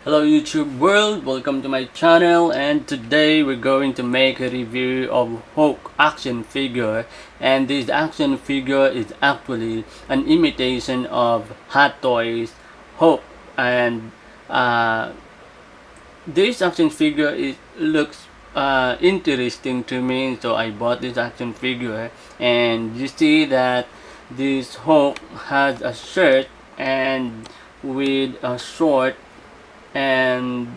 Hello YouTube world, welcome to my channel, and today we're going to make a review of Hulk action figure. And this action figure is actually an imitation of Hot Toys Hulk. And this action figure looks interesting to me, so I bought this action figure. And you see that this Hulk has a shirt and with a short, and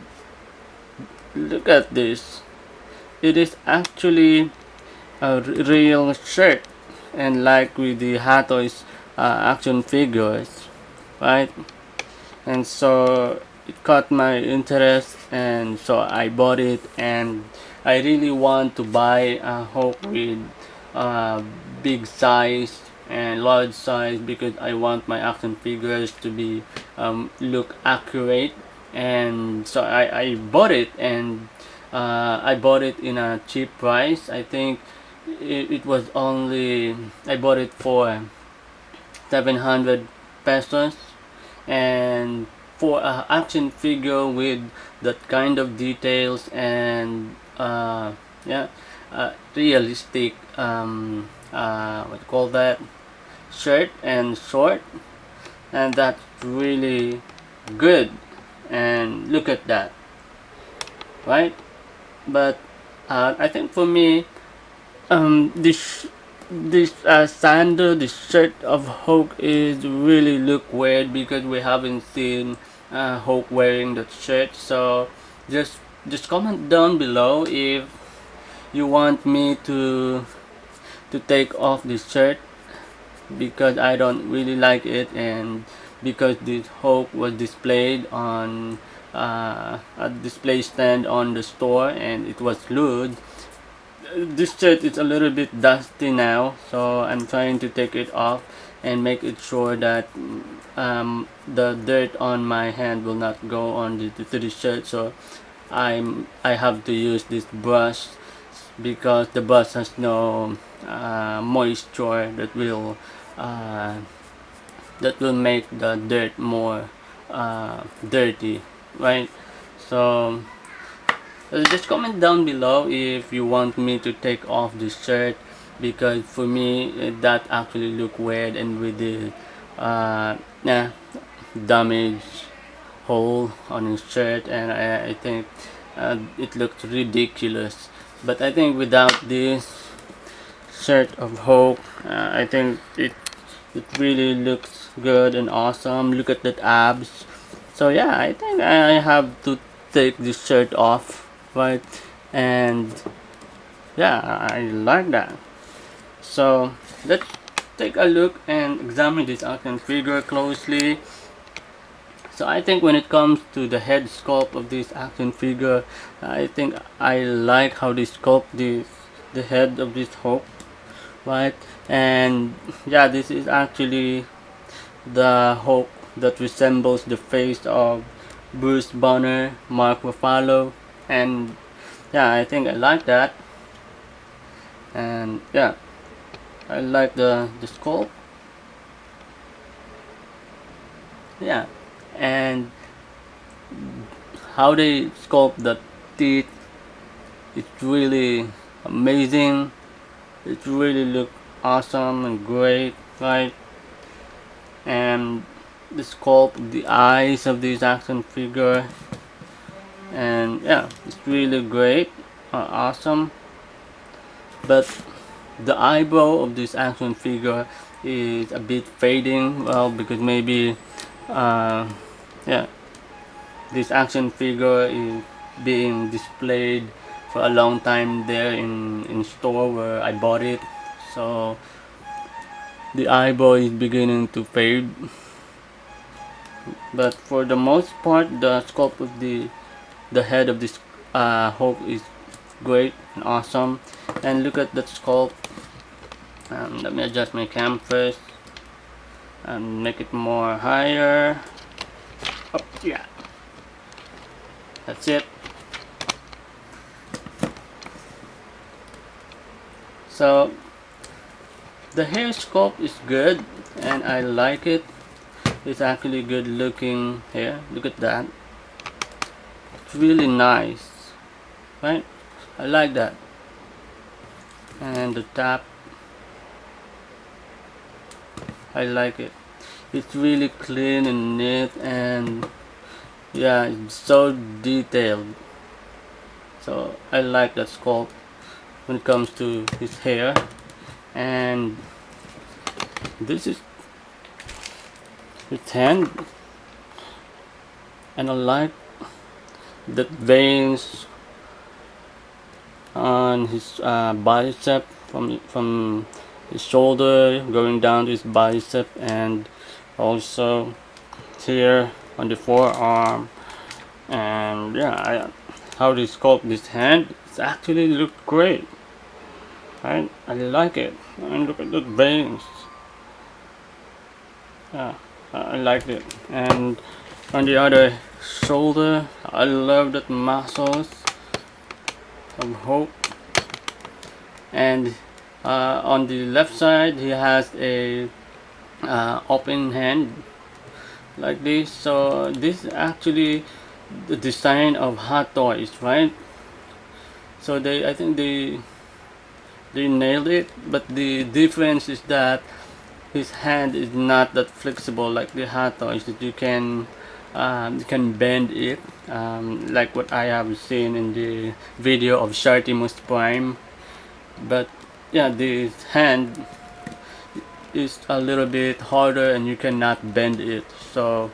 look at this, it is actually a real shirt, and like with the Hot Toys action figures, right? And so it caught my interest, and so I bought it. And I really want to buy a Hulk with uh, big size and large size, because I want my action figures to be look accurate. And so I bought it, and I bought it in a cheap price. I think it was only, I bought it for 700 pesos. And for a action figure with that kind of details and yeah, realistic what you call that, shirt and short, and that's really good. And look at that, right? But I think for me, this sandal, this shirt of Hulk is really look weird, because we haven't seen Hulk wearing that shirt. So just comment down below if you want me to take off this shirt, because I don't really like it, and because this Hulk was displayed on a display stand on the store, and it was glued. This shirt is a little bit dusty now, so I'm trying to take it off and make it sure that the dirt on my hand will not go on to the shirt. So I have to use this brush, because the brush has no moisture uh, that will make the dirt more dirty, right? So just comment down below if you want me to take off this shirt, because for me that actually look weird, and with the yeah, damage hole on his shirt, and I think it looks ridiculous. But I think without this shirt of Hulk, I think it really looks good and awesome. Look at that abs. So yeah, I think I have to take this shirt off, right? And yeah, I like that. So let's take a look and examine this action figure closely. So I think when it comes to the head sculpt of this action figure, I think I like how they sculpt the head of this Hulk, right? And yeah, this is actually the Hulk that resembles the face of Bruce Banner, Mark Ruffalo, and yeah, I think I like that. And yeah, I like the sculpt. Yeah, and how they sculpt the teeth, it's really amazing. It really look awesome and great, right? And the sculpt of the eyes of this action figure, and yeah, it's really great, awesome. But the eyebrow of this action figure is a bit fading, well, because maybe yeah, this action figure is being displayed for a long time there in store where I bought it. So the eyebrow is beginning to fade, but for the most part the sculpt of the head of this Hulk is great and awesome. And look at that sculpt. Let me adjust my cam first and make it more higher. Up, yeah, that's it. So the hair sculpt is good, and I like it. It's actually good looking hair. Look at that. it's really nice, right? I like that. And the top, I like it. It's really clean and neat, and yeah, it's so detailed. So I like that sculpt when it comes to his hair. And this is his hand, and I like the veins on his bicep, from his shoulder going down to his bicep, and also here on the forearm. And yeah, how they sculpt this hand, it's actually look great, right? I like it. And look at the veins. Yeah, I like it. And on the other shoulder, I love that muscles of hope. And on the left side, he has a open hand like this. So this is actually the design of Hot Toys, right? So I think they nailed it. But the difference is that his hand is not that flexible like the Hot Toys, that you can bend it, like what I have seen in the video of Shartimus Prime. But yeah, this hand is a little bit harder and you cannot bend it. So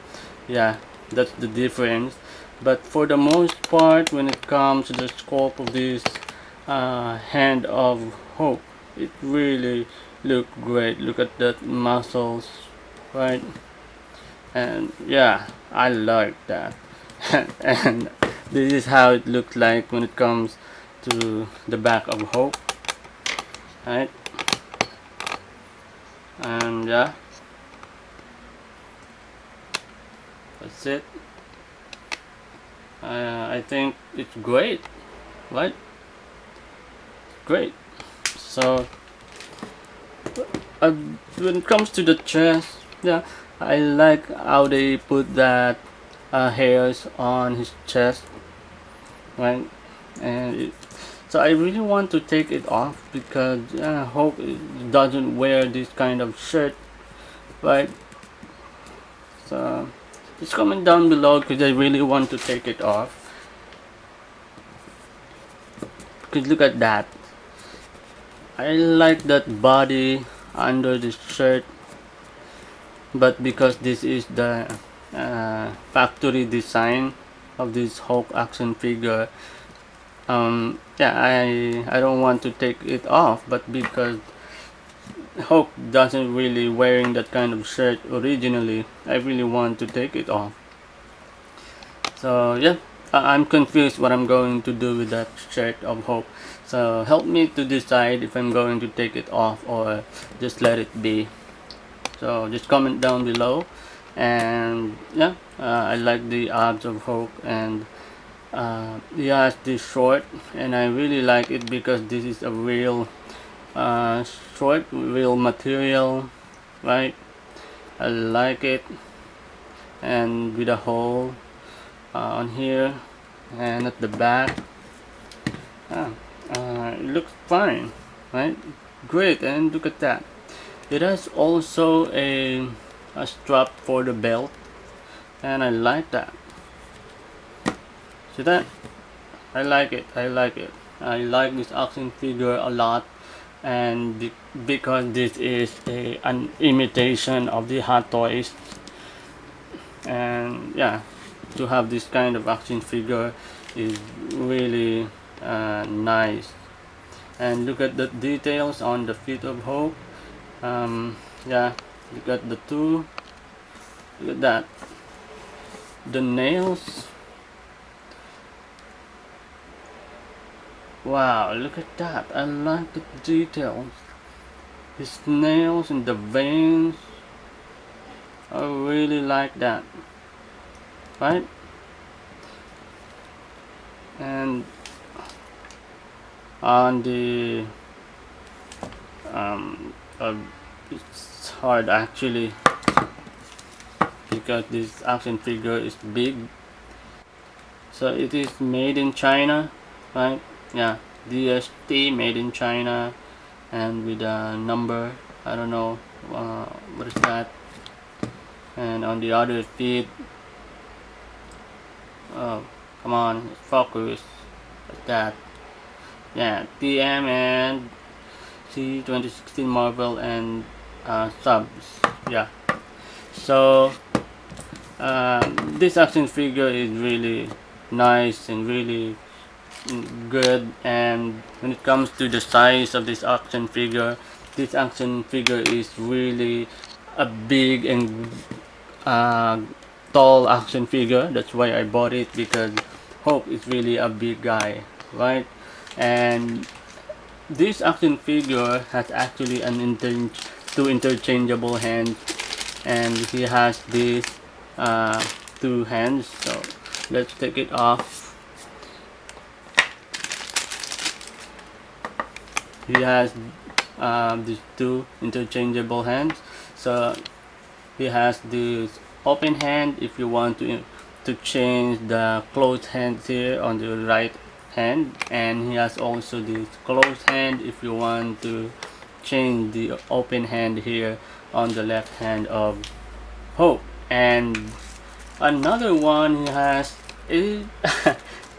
yeah, that's the difference. But for the most part, when it comes to the scope of this hand of hope, it really look great. Look at that muscles, right? And yeah, I like that. And this is how it looks like when it comes to the back of hope, right? And yeah, that's it. I think it's great, right? Great. So uh, when it comes to the chest, yeah, I like how they put that hairs on his chest, right? And so I really want to take it off, because I hope it doesn't wear this kind of shirt, right? So just comment down below, because I really want to take it off. Because look at that. I like that body under the shirt, but because this is the factory design of this Hulk action figure, yeah, I don't want to take it off. But because Hulk doesn't really wearing that kind of shirt originally, I really want to take it off. So yeah, I'm confused what I'm going to do with that shirt of Hulk. So help me to decide if I'm going to take it off or just let it be. So just comment down below. And yeah, I like the abs of Hulk, and he has this short, and I really like it because this is a real short, real material, right? I like it. And with a hole on here and at the back, it looks fine, right? Great. And look at that, it has also a strap for the belt, and I like that. See that? I like it. I like it. I like this action figure a lot, and because this is an imitation of the Hot Toys, and yeah, to have this kind of action figure is really nice. And look at the details on the feet of Hope. Yeah, look at the two. Look at that. The nails. Wow, look at that. I like the details. His nails and the veins. I really like that. Right? And on the it's hard actually, because this action figure is big. So it is made in China, right? Yeah, DST made in China, and with a number, I don't know what is that. And on the other feet, oh come on, focus, like that. Yeah, TM and C 2016 Marvel and subs. Yeah, so this action figure is really nice and really good. And when it comes to the size of this action figure is really a big and uh, tall action figure. That's why I bought it, because Hulk is really a big guy, right? And this action figure has actually two interchangeable hands, and he has these uh, two hands. So let's take it off. He has these two interchangeable hands. So he has this open hand if you want to change the closed hand here on the right hand, and he has also this closed hand if you want to change the open hand here on the left hand of Hope. And another one, he has is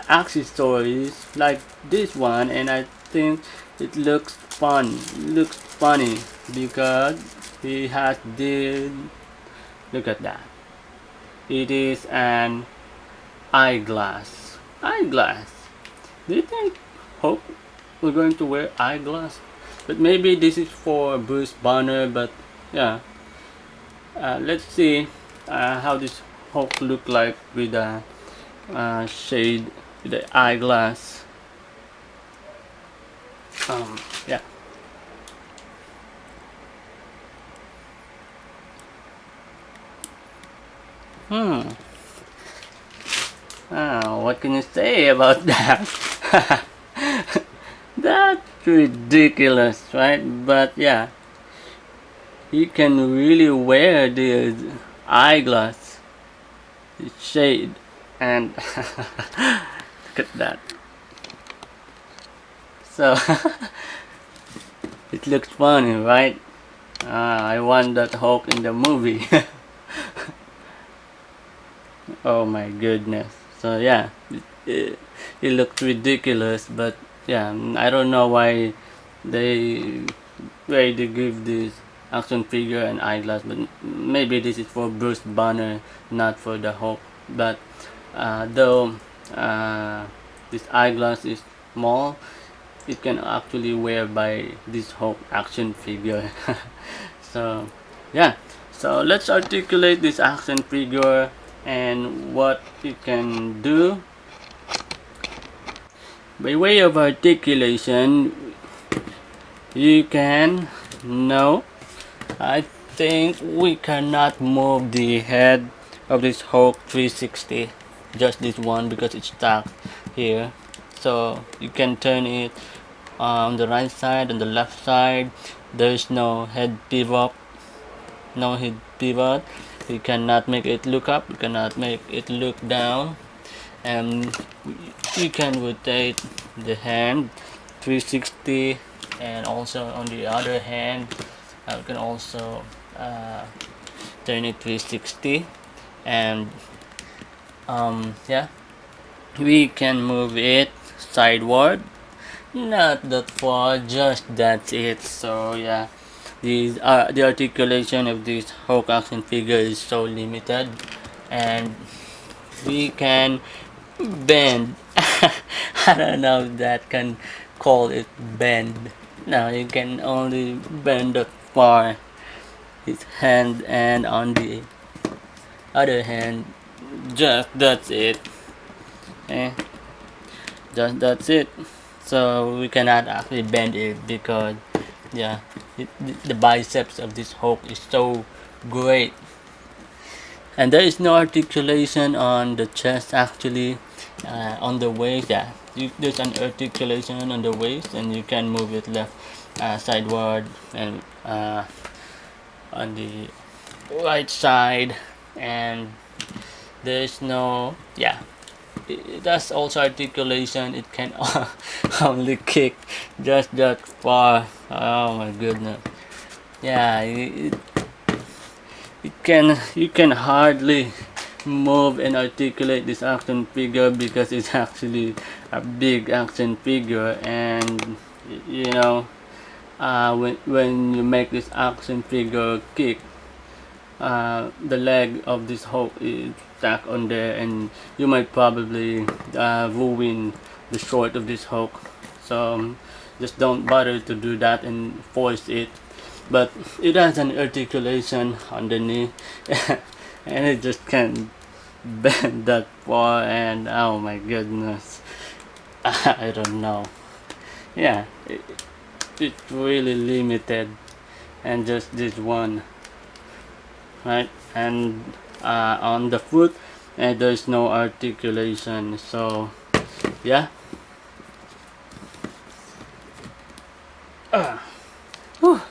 accessories like this one, and I think it looks funny because he has this. Look at that. It is an eyeglass. Eyeglass. Do you think Hope we're going to wear eyeglass? But maybe this is for Bruce Banner. But yeah, let's see how this Hope look like with the shade, with the eyeglass. Yeah. Hmm. What can you say about that? That's ridiculous, right? But yeah, you can really wear this eyeglass, this shade, and look at that. So it looks funny, right? I want that Hulk in the movie. Oh my goodness. So yeah, it looks ridiculous, but yeah, I don't know they why they give this action figure an eyeglass, but maybe this is for Bruce Banner, not for the Hulk. But though this eyeglass is small, it can actually wear by this Hulk action figure. So yeah, so let's articulate this action figure and what it can do. By way of articulation, you can know, I think we cannot move the head of this Hulk 360, just this one, because it's stuck here. So you can turn it on the right side and the left side. There's no head pivot, no head pivot. You cannot make it look up, you cannot make it look down, and you can rotate the hand 360, and also on the other hand you can also turn it 360. And yeah, we can move it sideward, not that far, just that's it. So yeah, the articulation of this Hulk action figure is so limited, and we can bend. I don't know if that can call it bend. No, you can only bend that far his hand, and on the other hand, just that's it. Eh, just that's it. So we cannot actually bend it because yeah, the biceps of this Hulk is so great, and there is no articulation on the chest actually. On the waist, yeah, there's an articulation on the waist, and you can move it left sideward and on the right side, and there's no, yeah, it has also articulation. It can only kick just that far. Oh my goodness. Yeah, it can, you can hardly move and articulate this action figure because it's actually a big action figure. And you know, when you make this action figure kick, the leg of this Hulk is stuck on there, and you might probably ruin the short of this Hulk. So just don't bother to do that and force it. But it has an articulation on the knee and it just can't bend that far, and oh my goodness. I don't know. Yeah, it's really limited, and just this one, right? And on the foot, there's no articulation. So yeah. Whew.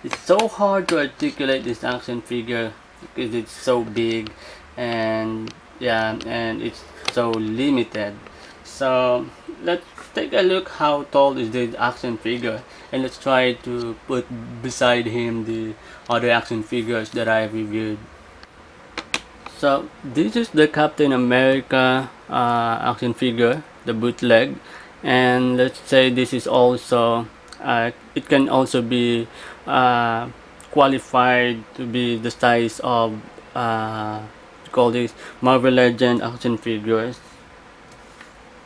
It's so hard to articulate this action figure because it's so big, and yeah, and it's so limited. So let's take a look how tall is this action figure, and let's try to put beside him the other action figures that I reviewed. So this is the Captain America action figure, the bootleg, and let's say this is also it can also be uh, qualified to be the size of call this Marvel Legend action figures.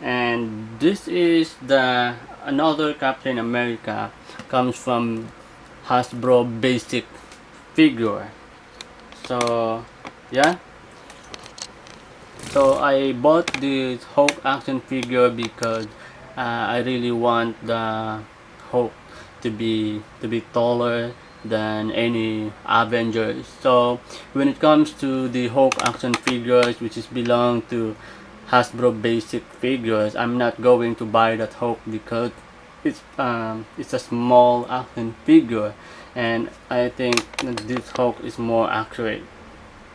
And this is the another Captain America, comes from Hasbro basic figure. So yeah, so I bought this Hulk action figure because I really want the Hulk to be taller than any Avengers. So when it comes to the Hulk action figures, which is belong to Hasbro basic figures, I'm not going to buy that Hulk because it's a small action figure, and I think that this Hulk is more accurate,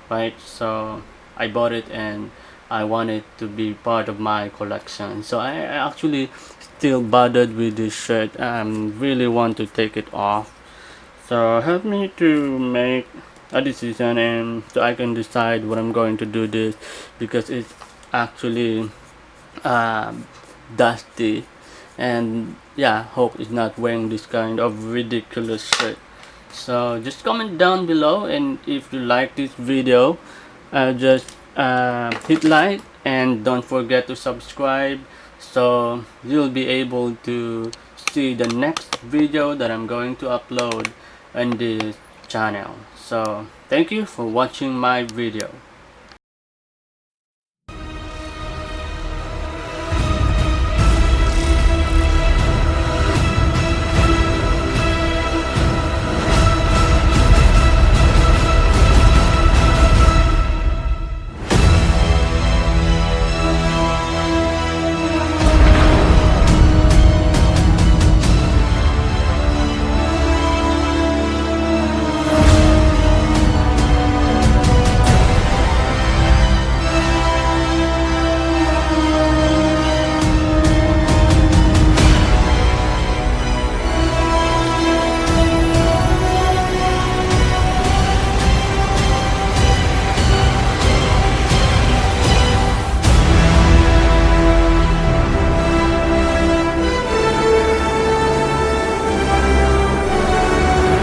right? So I bought it and I want it to be part of my collection. So I actually still bothered with this shirt. I really want to take it off. So help me to make a decision, and so I can decide what I'm going to do this, because it's actually dusty, and yeah, Hope is not wearing this kind of ridiculous shirt. So just comment down below, and if you like this video, just hit like and don't forget to subscribe, so you'll be able to see the next video that I'm going to upload on this channel. So thank you for watching my video.